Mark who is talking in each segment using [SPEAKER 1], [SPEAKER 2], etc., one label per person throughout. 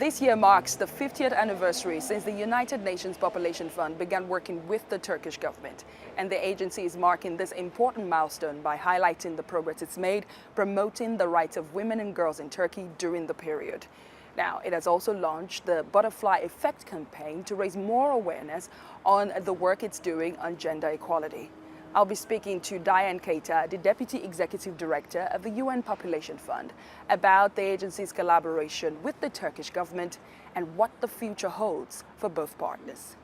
[SPEAKER 1] This year marks the 50th anniversary since the United Nations Population Fund began working with the Turkish government. And the agency is marking this important milestone by highlighting the progress it's made promoting the rights of women and girls in Turkey during the period. Now, it has also launched the Butterfly Effect campaign to raise more awareness on the work it's doing on gender equality. I'll be speaking to Diene Keita, the Deputy Executive Director of the UN Population Fund, about the agency's collaboration with the Turkish government and what the future holds for both partners.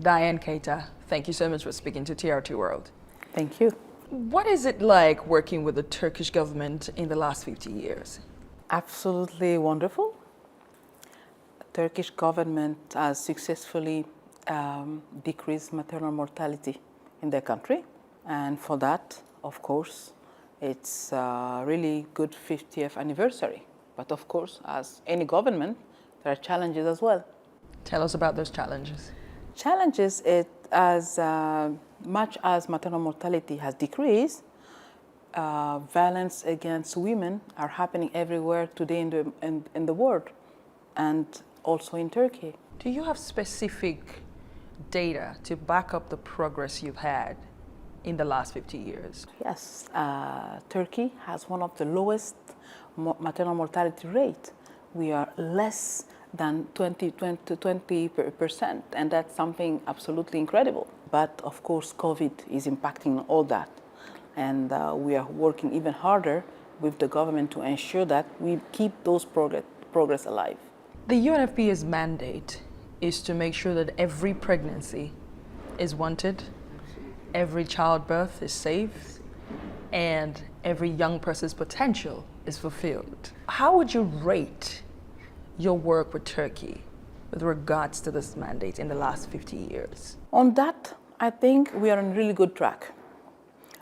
[SPEAKER 1] Diene Keita, thank you so much for speaking to TRT World.
[SPEAKER 2] Thank you.
[SPEAKER 1] What is it like working with the Turkish government in the last 50 years?
[SPEAKER 2] Absolutely wonderful. The Turkish government has successfully decreased maternal mortality in their country. And for that, of course, it's a really good 50th anniversary. But of course, as any government, there are challenges as well.
[SPEAKER 1] Tell us about those challenges.
[SPEAKER 2] Challenges, as much as maternal mortality has decreased, violence against women are happening everywhere today in the world, and also in Turkey.
[SPEAKER 1] Do you have specific data to back up the progress you've had in the last 50 years?
[SPEAKER 2] Yes, Turkey has one of the lowest maternal mortality rate. We are less than 20%, and that's something absolutely incredible. But of course, COVID is impacting all that, and we are working even harder with the government to ensure that we keep those progress alive.
[SPEAKER 1] The UNFPA's mandate is to make sure that every pregnancy is wanted, every childbirth is safe, and every young person's potential is fulfilled. How would you rate your work with Turkey with regards to this mandate in the last 50 years?
[SPEAKER 2] On that, I think we are on a really good track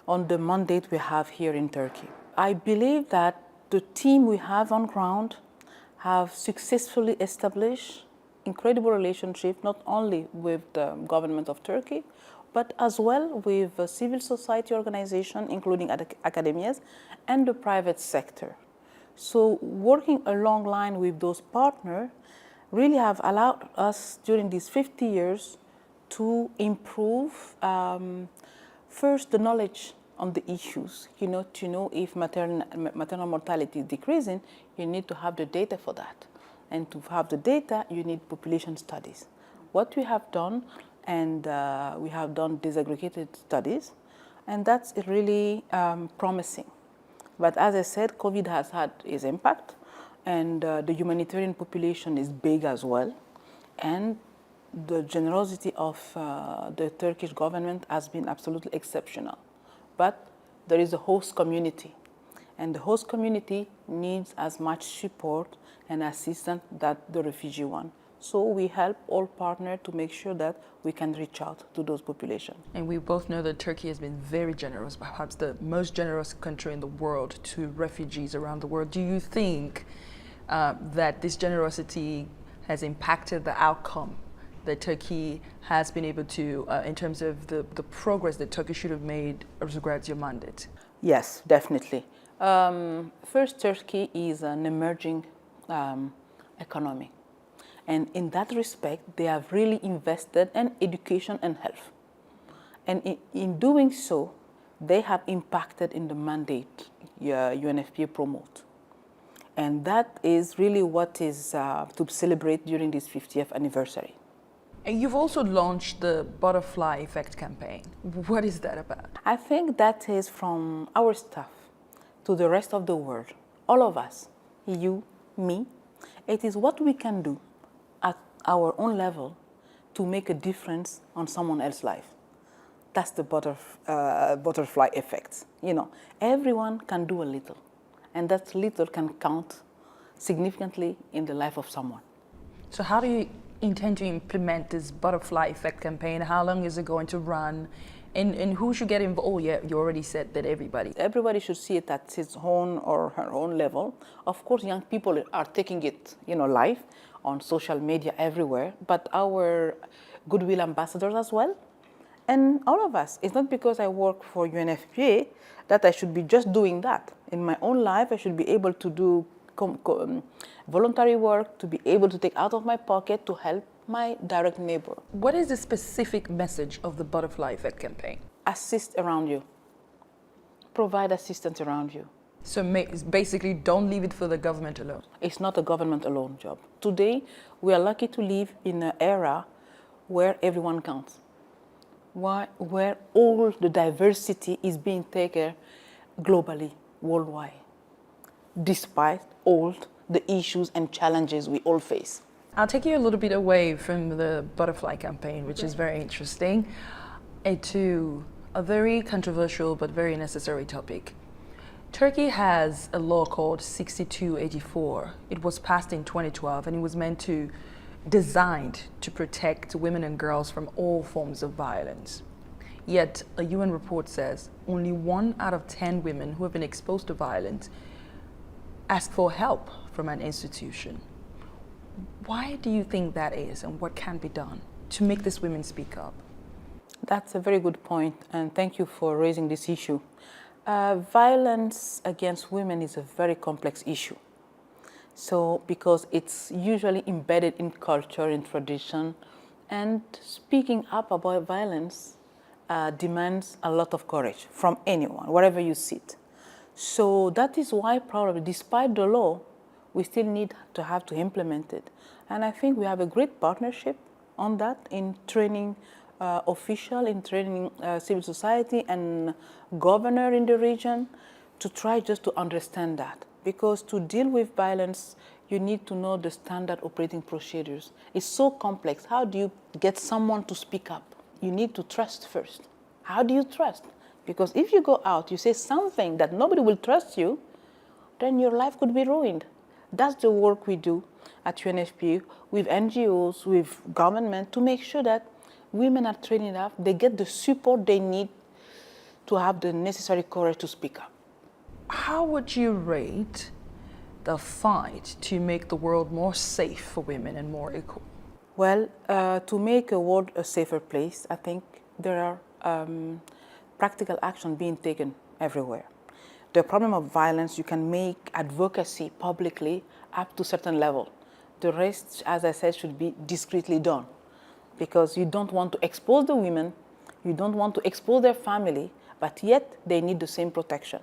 [SPEAKER 2] on the mandate we have here in Turkey. I believe that the team we have on ground have successfully established incredible relationship not only with the government of Turkey, but as well with civil society organizations, including academias, and the private sector. So working along line with those partners really have allowed us during these 50 years to improve first the knowledge on the issues. To know if maternal mortality is decreasing, you need to have the data for that. And to have the data, you need population studies. What we have done, and we have done disaggregated studies, and that's really promising. But as I said, COVID has had its impact, and the humanitarian population is big as well. And the generosity of the Turkish government has been absolutely exceptional. But there is a host community, and the host community needs as much support and assistance that the refugee one. So we help all partners to make sure that we can reach out to those populations.
[SPEAKER 1] And we both know that Turkey has been very generous, perhaps the most generous country in the world to refugees around the world. Do you think that this generosity has impacted the outcome that Turkey has been able to, in terms of the progress that Turkey should have made as regards your mandate?
[SPEAKER 2] Yes, definitely. First, Turkey is an emerging economy. And in that respect, they have really invested in education and health. And in doing so, they have impacted in the mandate UNFPA promote. And that is really what is to celebrate during this 50th anniversary.
[SPEAKER 1] And you've also launched the Butterfly Effect campaign. What is that about?
[SPEAKER 2] I think that is from our staff to the rest of the world, all of us, you, me. It is what we can do at our own level to make a difference on someone else's life. That's the butterfly effect. Everyone can do a little, and that little can count significantly in the life of someone.
[SPEAKER 1] So how do you intend to implement this Butterfly Effect campaign? How long is it going to run? And who should get involved? Oh, yeah, you already said that everybody.
[SPEAKER 2] Everybody should see it at his own or her own level. Of course, young people are taking it, live on social media everywhere, but our goodwill ambassadors as well. And all of us. It's not because I work for UNFPA that I should be just doing that. In my own life, I should be able to do voluntary work, to be able to take out of my pocket to help my direct neighbor.
[SPEAKER 1] What is the specific message of the Butterfly Effect campaign?
[SPEAKER 2] Assist around you. Provide assistance around you.
[SPEAKER 1] So basically, don't leave it for the government alone.
[SPEAKER 2] It's not a government alone job. Today, we are lucky to live in an era where everyone counts, where all the diversity is being taken globally, worldwide, despite all the issues and challenges we all face.
[SPEAKER 1] I'll take you a little bit away from the Butterfly campaign, which is very interesting, to a very controversial but very necessary topic. Turkey has a law called 6284. It was passed in 2012 and it was designed to protect women and girls from all forms of violence. Yet a UN report says only 1 out of 10 women who have been exposed to violence ask for help from an institution. Why do you think that is, and what can be done to make these women speak up?
[SPEAKER 2] That's a very good point, and thank you for raising this issue. Violence against women is a very complex issue. So, because it's usually embedded in culture, in tradition, and speaking up about violence demands a lot of courage from anyone, wherever you sit. So that is why probably, despite the law, we still need to have to implement it. And I think we have a great partnership on that in training official, in training civil society and governor in the region to try just to understand that. Because to deal with violence, you need to know the standard operating procedures. It's so complex. How do you get someone to speak up? You need to trust first. How do you trust? Because if you go out, you say something that nobody will trust you, then your life could be ruined. That's the work we do at UNFPA with NGOs, with government, to make sure that women are trained enough, they get the support they need to have the necessary courage to speak up.
[SPEAKER 1] How would you rate the fight to make the world more safe for women and more equal?
[SPEAKER 2] Well, to make a world a safer place, I think there are practical action being taken everywhere. The problem of violence, you can make advocacy publicly up to a certain level. The rest, as I said, should be discreetly done, because you don't want to expose the women, you don't want to expose their family, but yet they need the same protection.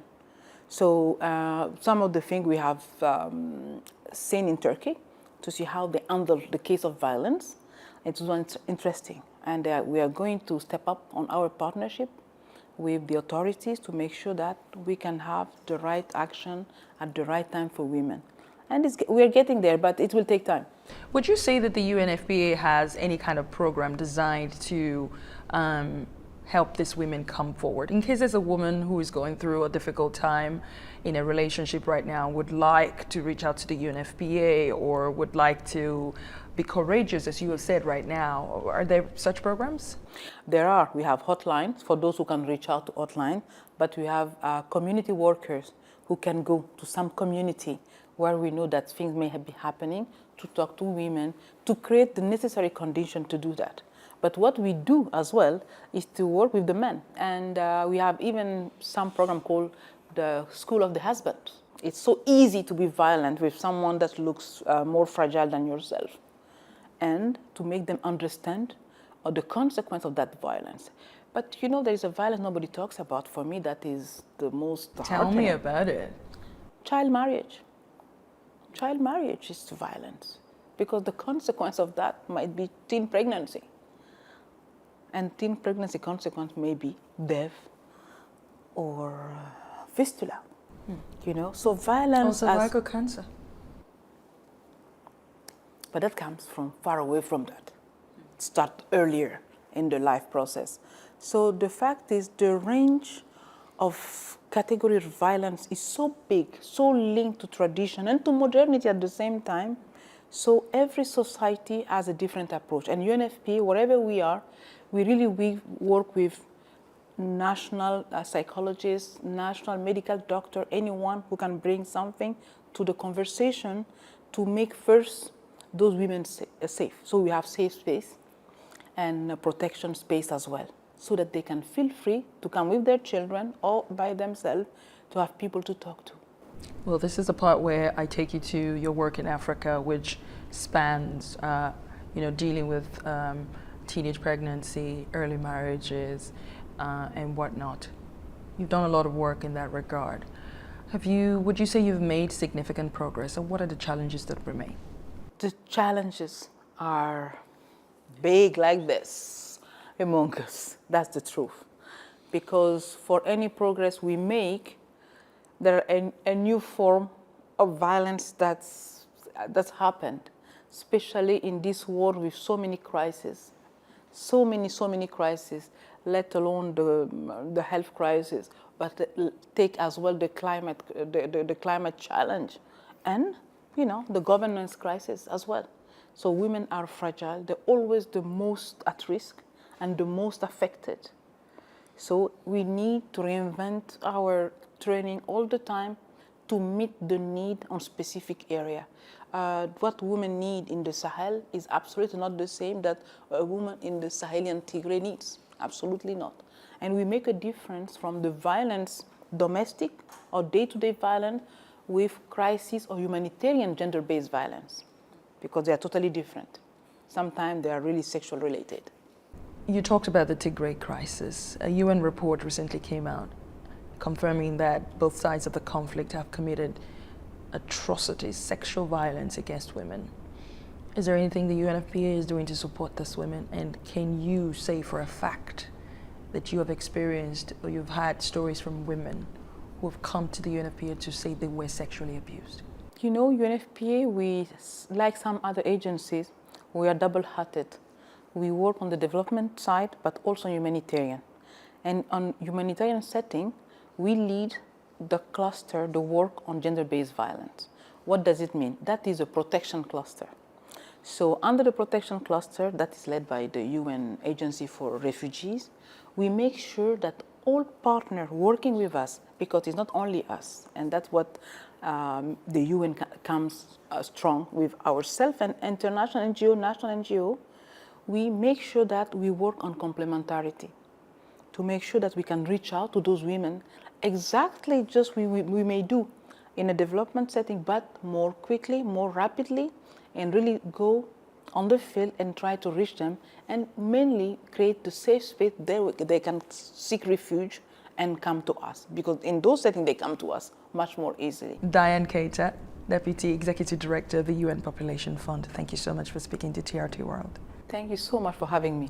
[SPEAKER 2] So some of the things we have seen in Turkey to see how they handle the case of violence, it was interesting. And we are going to step up on our partnership with the authorities to make sure that we can have the right action at the right time for women. And we are getting there, but it will take time.
[SPEAKER 1] Would you say that the UNFPA has any kind of program designed to help these women come forward? In case there's a woman who is going through a difficult time in a relationship right now, would like to reach out to the UNFPA or would like to be courageous, as you have said right now, are there such programs?
[SPEAKER 2] There are. We have hotlines for those who can reach out to hotline, but we have community workers who can go to some community where we know that things may be happening, to talk to women, to create the necessary condition to do that. But what we do as well is to work with the men. And we have even some program called the School of the Husband. It's so easy to be violent with someone that looks more fragile than yourself. And to make them understand the consequence of that violence. But you know, there is a violence nobody talks about. For me, that is the most
[SPEAKER 1] Tell me about it.
[SPEAKER 2] Child marriage. Child marriage is violence, because the consequence of that might be teen pregnancy. And teen pregnancy consequence may be death or fistula. You know, so violence.
[SPEAKER 1] Also cervical cancer.
[SPEAKER 2] But that comes from far away from that. Start earlier in the life process. So the fact is, the range of category of violence is so big, so linked to tradition and to modernity at the same time. So every society has a different approach. And UNFPA, wherever we are, we really work with national psychologists, national medical doctor, anyone who can bring something to the conversation to make first those women safe. So we have safe space and protection space as well, so that they can feel free to come with their children or by themselves to have people to talk to.
[SPEAKER 1] Well, this is the part where I take you to your work in Africa, which spans, dealing with teenage pregnancy, early marriages, and whatnot. You've done a lot of work in that regard. Would you say you've made significant progress, and what are the challenges that remain?
[SPEAKER 2] The challenges are big like this among us. That's the truth. Because for any progress we make, there are a new form of violence that's happened, especially in this world with so many crises, so many crises, let alone the health crisis, but take as well the climate challenge, and the governance crisis as well. So women are fragile. They're always the most at risk and the most affected. So we need to reinvent our training all the time to meet the need on specific area. What women need in the Sahel is absolutely not the same that a woman in the Sahelian Tigray needs. Absolutely not. And we make a difference from the violence, domestic or day-to-day violence, with crisis or humanitarian gender-based violence, because they are totally different. Sometimes they are really sexual related.
[SPEAKER 1] You talked about the Tigray crisis. A UN report recently came out confirming that both sides of the conflict have committed atrocities, sexual violence against women. Is there anything the UNFPA is doing to support these women? And can you say for a fact that you have experienced or you've had stories from women who have come to the UNFPA to say they were sexually abused?
[SPEAKER 2] UNFPA, we, like some other agencies, we are double-hatted. We work on the development side, but also humanitarian. And on humanitarian setting, we lead the cluster, the work on gender-based violence. What does it mean? That is a protection cluster. So under the protection cluster that is led by the UN Agency for Refugees, we make sure that all partners working with us, because it's not only us, and that's what the UN comes strong with ourselves and international NGO, national NGO, we make sure that we work on complementarity to make sure that we can reach out to those women exactly just we may do in a development setting, but more quickly, more rapidly, and really go on the field and try to reach them, and mainly create the safe space there they can seek refuge and come to us, because in those settings they come to us much more easily.
[SPEAKER 1] Diene Keita, Deputy Executive Director of the UN Population Fund. Thank you so much for speaking to TRT World.
[SPEAKER 2] Thank you so much for having me.